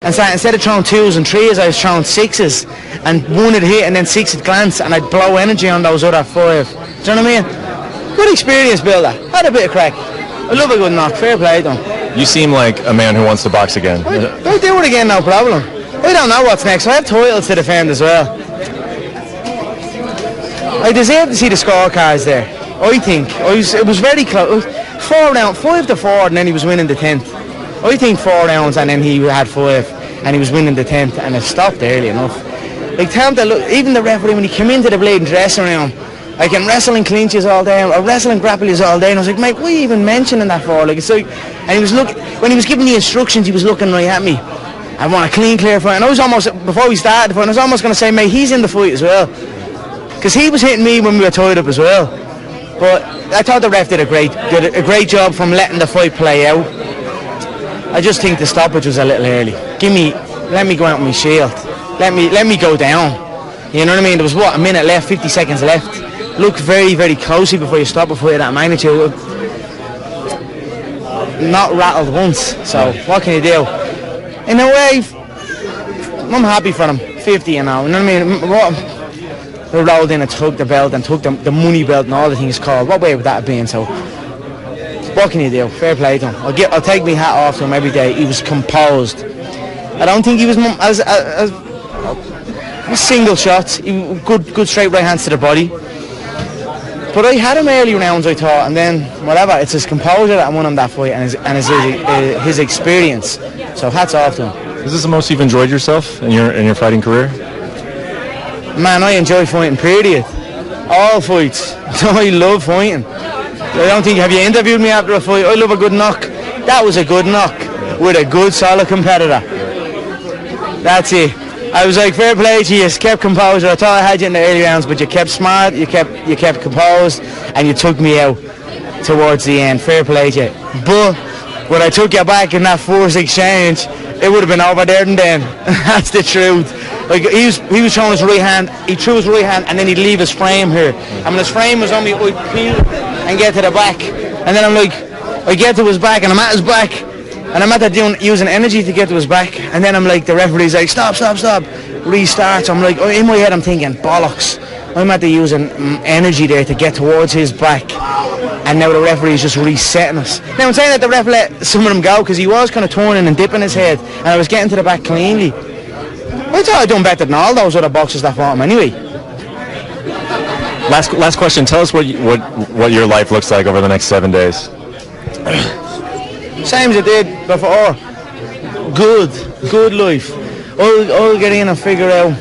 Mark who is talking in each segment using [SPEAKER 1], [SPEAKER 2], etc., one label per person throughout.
[SPEAKER 1] And so instead of throwing 2s and 3s, I was throwing 6s, and 1 would hit and then 6 would glance, and I'd blow energy on those other 5. Do you know what I mean? Good experience, builder. Had a bit of crack. I love a good knock. Fair play to him.
[SPEAKER 2] You seem like a man who wants to box again.
[SPEAKER 1] I'll do it again, no problem. I don't know what's next. I have titles to defend as well. I deserve to see the scorecards there. I think it was very close. 4 rounds, 5 to 4, and then he was winning the 10th. I think 4 rounds, and then he had 5, and he was winning the 10th, and it stopped early enough. Like, tell him to look. Even the referee, when he came into the blade and dressing room, I can wrestle in clinches all day, or wrestle and grapple all day, and I was like, mate, what are you even mentioning that for? Like, it's like, and he was when he was giving the instructions, he was looking right at me. I want a clean, clear fight, and I was almost, before we started the fight, I was almost going to say, mate, he's in the fight as well, because he was hitting me when we were tied up as well. But I thought the ref did a great job from letting the fight play out. I just think the stoppage was a little early. Let me go out with my shield. Let me go down. You know what I mean? There was a minute left, 50 seconds left. Look very, very closely before you stop a fight of that magnitude. Not rattled once. So what can you do? In a way, I'm happy for him. 50, you know. You know what I mean? They rolled in and took the belt and took the money belt and all the things called. What way would that have been? So what can you do? Fair play to him. I'll take my hat off to him every day. He was composed. I don't think he was as single shots. Good straight right hands to the body. But I had him early rounds, I thought, and then whatever. It's his composure that won him that fight, and his experience. So hats off to him.
[SPEAKER 2] Is this the most you've enjoyed yourself in your fighting career?
[SPEAKER 1] Man, I enjoy fighting, period. All fights. I love fighting. I don't think, have you interviewed me after a fight? I love a good knock. That was a good knock with a good, solid competitor. That's it. I was like, fair play to you. You kept composure. I thought I had you in the early rounds, but you kept smart, you kept composed, and you took me out towards the end. Fair play to you. But when I took you back in that first exchange, it would have been over there and then. That's the truth. Like, he was throwing his right hand, he threw his right hand, and then he'd leave his frame here. And when his frame was on me, I'd peel and get to the back. And then I'm like, I get to his back, and I'm at his back, and I'm at that using energy to get to his back. And then I'm like, the referee's like, stop. Restarts. I'm like, in my head I'm thinking, bollocks. I'm at the using energy there to get towards his back. And now the referee's just resetting us. Now I'm saying that the ref let some of them go because he was kind of turning and dipping his head, and I was getting to the back cleanly. I thought I'd done better than all those other boxers that fought him anyway.
[SPEAKER 2] Last question. Tell us what your life looks like over the next 7 days.
[SPEAKER 1] Same as it did before. Good life. I'll get in and figure out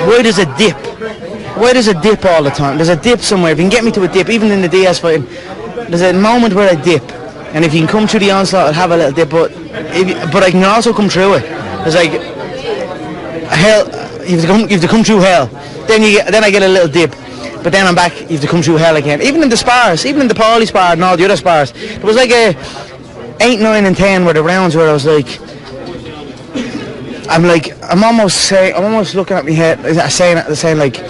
[SPEAKER 1] where there's a dip. Why there's a dip all the time? There's a dip somewhere. If you can get me to a dip, even in the DS fight, there's a moment where I dip. And if you can come through the onslaught, I'll have a little dip. But I can also come through it. There's like hell. You have to come through hell. Then I get a little dip. But then I'm back. You have to come through hell again. Even in the spars, even in the Paulie spar and all the other spars, there was like a 8, 9, and 10 were the rounds where I was like, I'm almost looking at my head, saying like,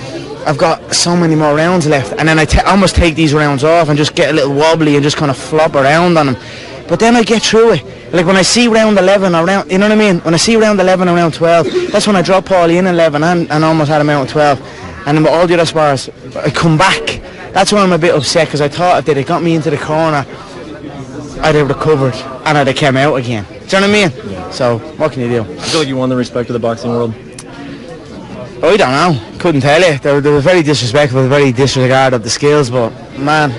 [SPEAKER 1] I've got so many more rounds left, and then I almost take these rounds off and just get a little wobbly and just kind of flop around on them. But then I get through it. Like when I see round 11 or round, you know what I mean? When I see round 11 or round 12, that's when I drop Paulie in 11 and almost had him out at 12. And then with all the other spars, I come back. That's why I'm a bit upset, because I thought if they'd have got me into the corner, I'd have recovered and I'd have come out again. Do you know what I mean? Yeah. So what can you do?
[SPEAKER 2] I feel like you won the respect of the boxing world.
[SPEAKER 1] I don't know. Couldn't tell you. They were very disrespectful, very disregard of the skills. But man,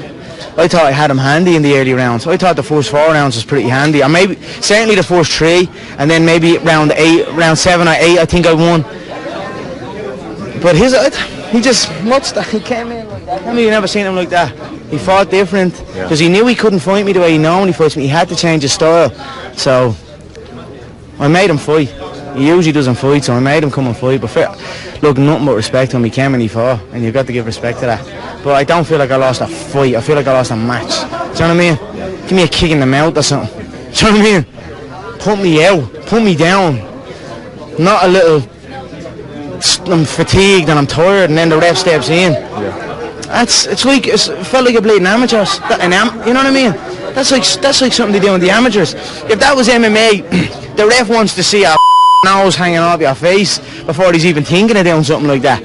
[SPEAKER 1] I thought I had him handy in the early rounds. I thought the first 4 rounds was pretty handy, and maybe certainly the first 3, and then maybe round 7 or 8, I think I won. But he just nuts that he came in like that. I mean, you never seen him like that. He fought different because he knew he couldn't fight me the way he normally fights me. He had to change his style. So I made him fight. He usually doesn't fight, so I made him come and fight. But look, nothing but respect to him. He came and he fought, and you've got to give respect to that. But I don't feel like I lost a fight. I feel like I lost a match. Do you know what I mean? Give me a kick in the mouth or something. Do you know what I mean? Put me out. Put me down. Not a little, I'm fatigued and I'm tired, and then the ref steps in. It felt like a bleeding amateur. You know what I mean? That's like something they do in the amateurs. If that was MMA, the ref wants to see a nose hanging off your face before he's even thinking of doing something like that.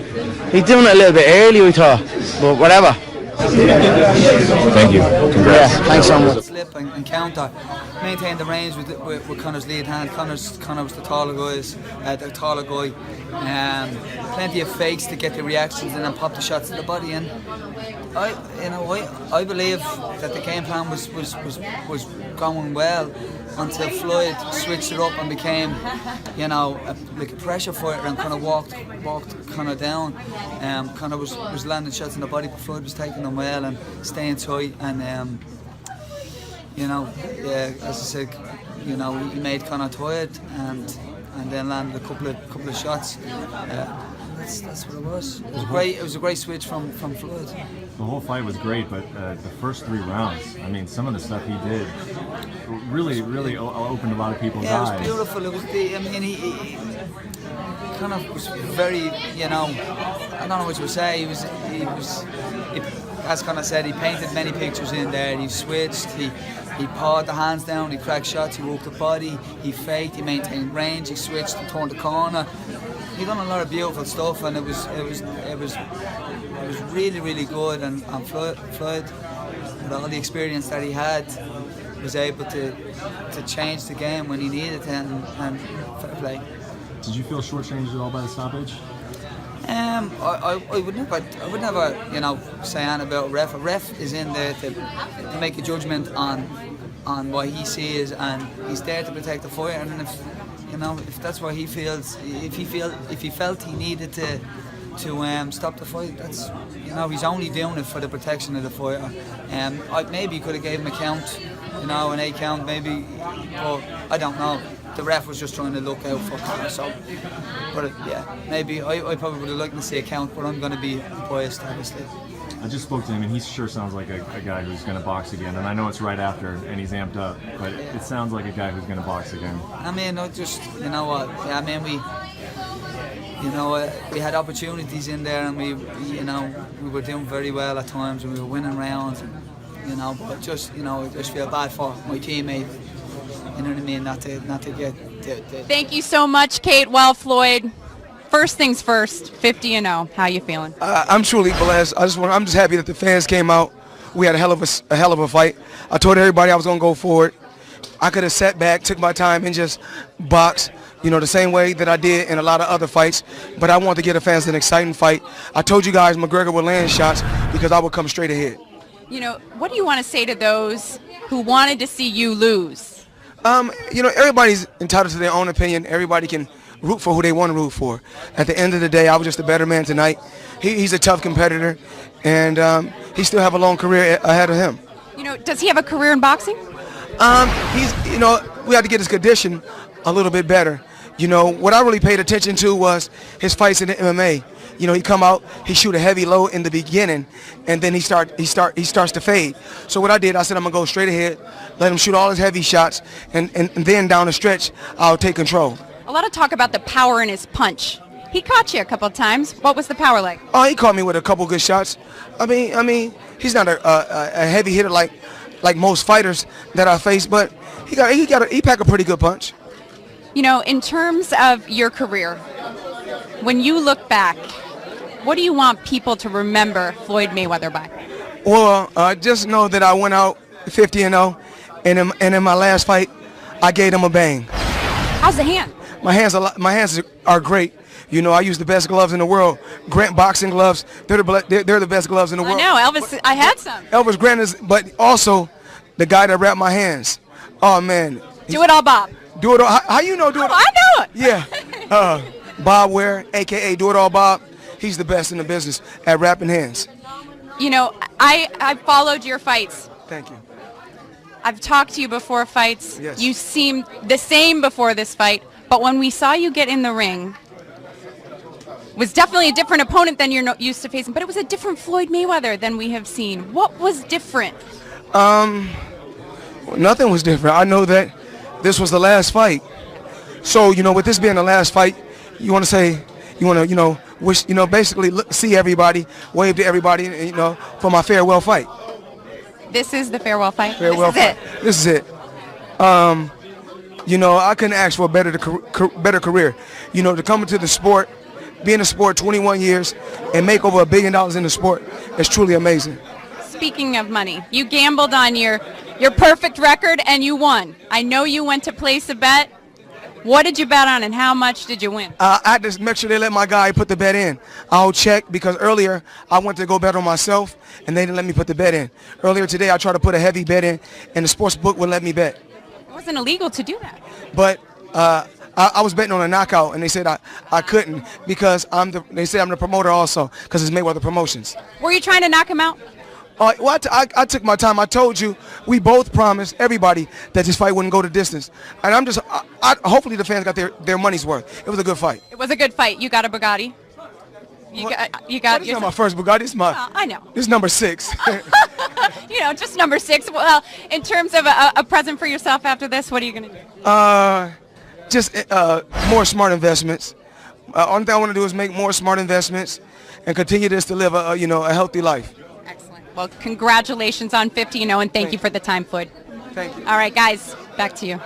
[SPEAKER 1] He's doing it a little bit early, we thought, but whatever.
[SPEAKER 2] Thank you. Congrats.
[SPEAKER 1] Yeah, thanks so much.
[SPEAKER 3] Slip and counter, maintain the range with Conor's lead hand. Conor was the taller guy. Plenty of fakes to get the reactions and then pop the shots to the body. And I believe that the game plan was going well until Floyd switched it up and became, like a pressure fighter and kind of walked Conor down. Conor was landing shots in the body, but Floyd was taking them well and staying tight. And as I said, he made Conor tired and then landed a couple of shots. That's what it was. It was a great switch from Floyd.
[SPEAKER 2] The whole fight was great, but the first 3 rounds, I mean, some of the stuff he did really opened a lot of people's eyes.
[SPEAKER 3] It was beautiful. It was he kind of was very, I don't know what you would say. He was, as Conor said, he painted many pictures in there. He switched. He pawed the hands down. He cracked shots. He worked the body. He faked. He maintained range. He switched. He turned the corner. He done a lot of beautiful stuff, and it was really, really good. And Floyd, with all the experience that he had, was able to change the game when he needed to, and fair play.
[SPEAKER 2] Did you feel shortchanged at all by the stoppage?
[SPEAKER 3] I would never, say anything about a ref. A ref is in there to make a judgment on what he sees, and he's there to protect the fighter. And if that's what he feels, if he felt he needed to stop the fight, that's he's only doing it for the protection of the fighter. Maybe he could have gave him a count, an 8 count maybe, but I don't know. The ref was just trying to look out for Conor, so. But maybe I probably would have liked to see a count, but I'm going to be biased, obviously.
[SPEAKER 2] I just spoke to him, and he sure sounds like a guy who's going to box again. And I know it's right after, and he's amped up, but it sounds like a guy who's going to box again.
[SPEAKER 3] I mean, we had opportunities in there, and we were doing very well at times, and we were winning rounds, and, but just I just feel bad for my teammate. You know what I mean? Not to get.
[SPEAKER 4] Thank you so much, Kate. Well, Floyd. First things first, 50-0. How you feeling?
[SPEAKER 5] I'm truly blessed. I'm just happy that the fans came out. We had a hell of a fight. I told everybody I was gonna go for it. I could have sat back, took my time, and just boxed, the same way that I did in a lot of other fights. But I wanted to give the fans an exciting fight. I told you guys McGregor would land shots because I would come straight ahead.
[SPEAKER 4] What do you want to say to those who wanted to see you lose?
[SPEAKER 5] Everybody's entitled to their own opinion. Everybody can root for who they want to root for. At the end of the day, I was just a better man tonight. He's a tough competitor, and he still have a long career ahead of him.
[SPEAKER 4] Does he have a career in boxing?
[SPEAKER 5] We had to get his condition a little bit better. What I really paid attention to was his fights in the MMA. He come out, he shoot a heavy low in the beginning, and then he starts to fade. So what I did, I said I'm gonna go straight ahead, let him shoot all his heavy shots, and then down the stretch, I'll take control.
[SPEAKER 4] A lot of talk about the power in his punch. He caught you a couple of times. What was the power like?
[SPEAKER 5] Oh, he caught me with a couple good shots. I mean, he's not a heavy hitter like most fighters that I face, but he pack a pretty good punch.
[SPEAKER 4] In terms of your career, when you look back, what do you want people to remember Floyd Mayweather by?
[SPEAKER 5] Well, just know that I went out 50-0, and in my last fight, I gave him a bang.
[SPEAKER 4] How's the hand?
[SPEAKER 5] My hands are great. I use the best gloves in the world. Grant boxing gloves. They're the best gloves in the world.
[SPEAKER 4] I know, Elvis. I had some.
[SPEAKER 5] Elvis Grant is, but also the guy that wrapped my hands. Oh man.
[SPEAKER 4] Do it all, Bob.
[SPEAKER 5] Do it all. How you know? Do it all?
[SPEAKER 4] I know it.
[SPEAKER 5] Yeah. Bob Ware, aka Do It All Bob. He's the best in the business at wrapping hands.
[SPEAKER 4] I followed your fights.
[SPEAKER 5] Thank you.
[SPEAKER 4] I've talked to you before fights.
[SPEAKER 5] Yes.
[SPEAKER 4] You seemed the same before this fight, but when we saw you get in the ring, it was definitely a different opponent than you're not used to facing, but it was a different Floyd Mayweather than we have seen. What was different?
[SPEAKER 5] Nothing was different. I know that this was the last fight. So, with this being the last fight, you want to wish, basically see everybody, wave to everybody, for my farewell fight.
[SPEAKER 4] This is the farewell fight.
[SPEAKER 5] Farewell
[SPEAKER 4] This is
[SPEAKER 5] fight. This is it. You know, I couldn't ask for a better career. You know, to come into the sport, be in the sport 21 years, and make over $1 billion in the sport is truly amazing.
[SPEAKER 4] Speaking of money, you gambled on your perfect record and you won. I know you went to place a bet. What did you bet on and how much did you win?
[SPEAKER 5] I had to make sure they let my guy put the bet in. I'll check because earlier I went to go bet on myself and they didn't let me put the bet in. Earlier today I tried to put a heavy bet in and the sports book wouldn't let me bet.
[SPEAKER 4] It wasn't illegal to do that.
[SPEAKER 5] But I was betting on a knockout and they said I couldn't because they said I'm the promoter also because it's Mayweather Promotions.
[SPEAKER 4] Were you trying to knock him out?
[SPEAKER 5] Well, I took my time. I told you, we both promised everybody that this fight wouldn't go the distance. And I'm just, hopefully the fans got their money's worth. It was a good fight.
[SPEAKER 4] It was a good fight. You got a Bugatti. You got.
[SPEAKER 5] This is not my first Bugatti. This is
[SPEAKER 4] I know.
[SPEAKER 5] This is number 6.
[SPEAKER 4] You know, just number 6. Well, in terms of a present for yourself after this, what are you going to do?
[SPEAKER 5] Just more smart investments. Only thing I want to do is make more smart investments and continue this to live a healthy life.
[SPEAKER 4] Excellent. Well, congratulations on 50-0, and thank you for the time, Floyd.
[SPEAKER 5] Thank you.
[SPEAKER 4] All right, guys, back to you.